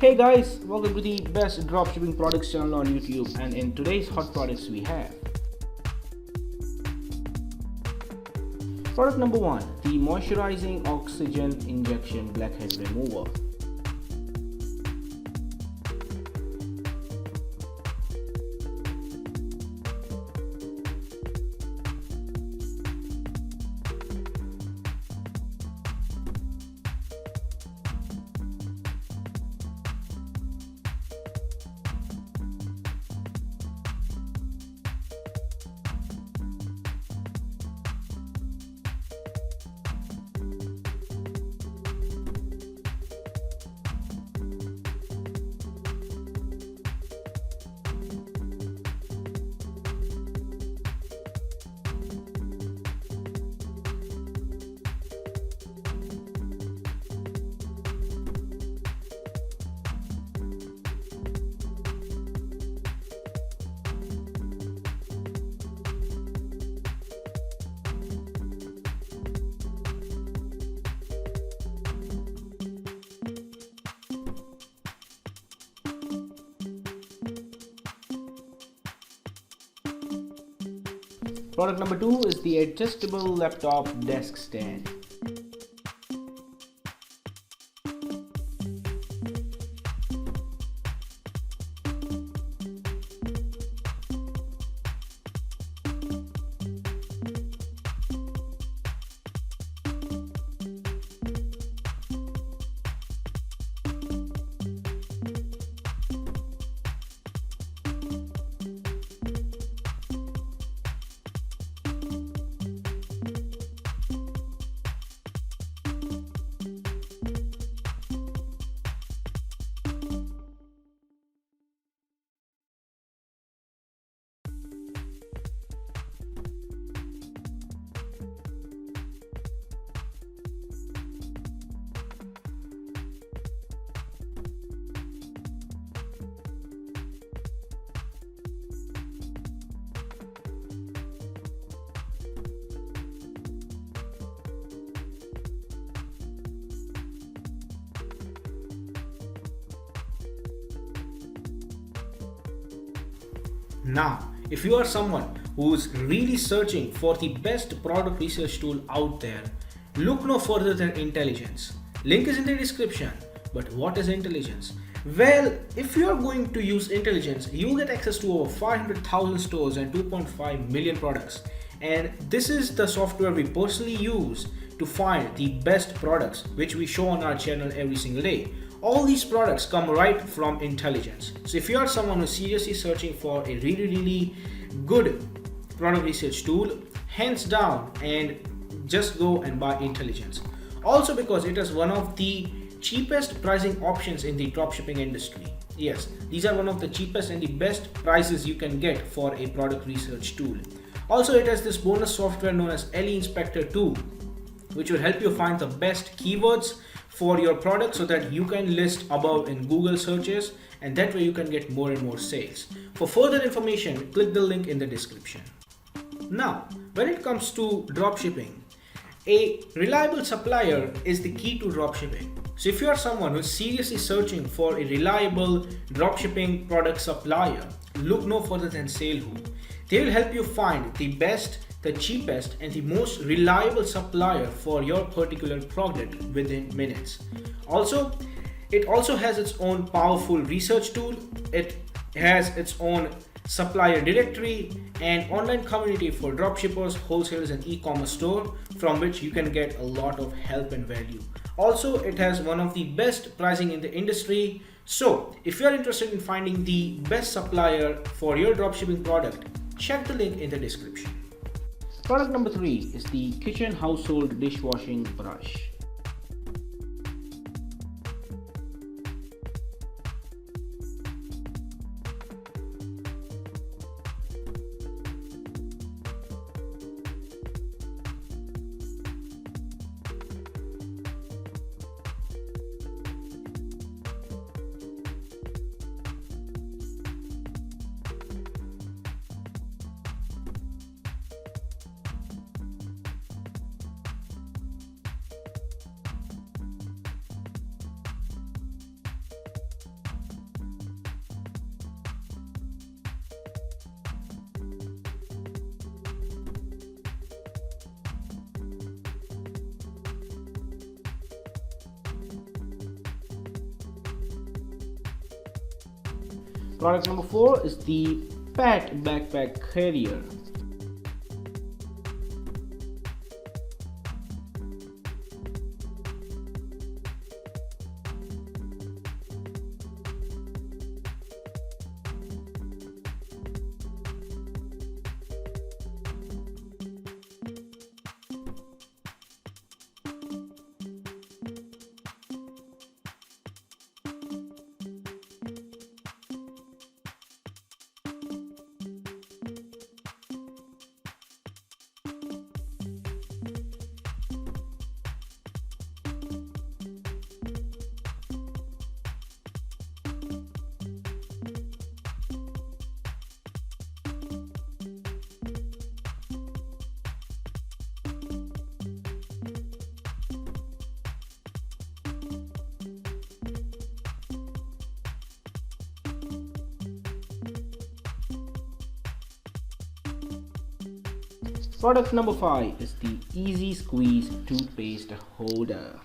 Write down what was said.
Hey guys, welcome to the best dropshipping products channel on YouTube, and in today's hot products we have product number 1, the moisturizing oxygen injection blackhead remover. Product number 2 is the adjustable laptop desk stand. Now, if you are someone who's really searching for the best product research tool out there, look no further than Intelligence. Link is in the description. But what is Intelligence? Well, if you are going to use Intelligence, you'll get access to over 500,000 stores and 2.5 million products. And this is the software we personally use to find the best products which we show on our channel every single day. All these products come right from Intelligence. So if you are someone who's seriously searching for a really good product research tool, hands down, and just go and buy Intelligence. Also because it is one of the cheapest pricing options in the dropshipping industry. Yes, these are one of the cheapest and the best prices you can get for a product research tool. Also, it has this bonus software known as LE Inspector 2, which will help you find the best keywords for your product so that you can list above in Google searches, and that way you can get more and more sales. For further information, click the link in the description. Now, when it comes to dropshipping, a reliable supplier is the key to dropshipping. So if you are someone who is seriously searching for a reliable dropshipping product supplier, look no further than SaleWho. They will help you find the best, the cheapest, and the most reliable supplier for your particular product within minutes. It also has its own powerful research tool. It has its own supplier directory and online community for dropshippers, wholesalers, and e-commerce store, from which you can get a lot of help and value. Also, it has one of the best pricing in the industry. So if you are interested in finding the best supplier for your dropshipping product, check the link in the description. Product number 3 is the kitchen household dishwashing brush. Product number 4 is the pet backpack carrier. Product number 5 is the Easy Squeeze toothpaste holder.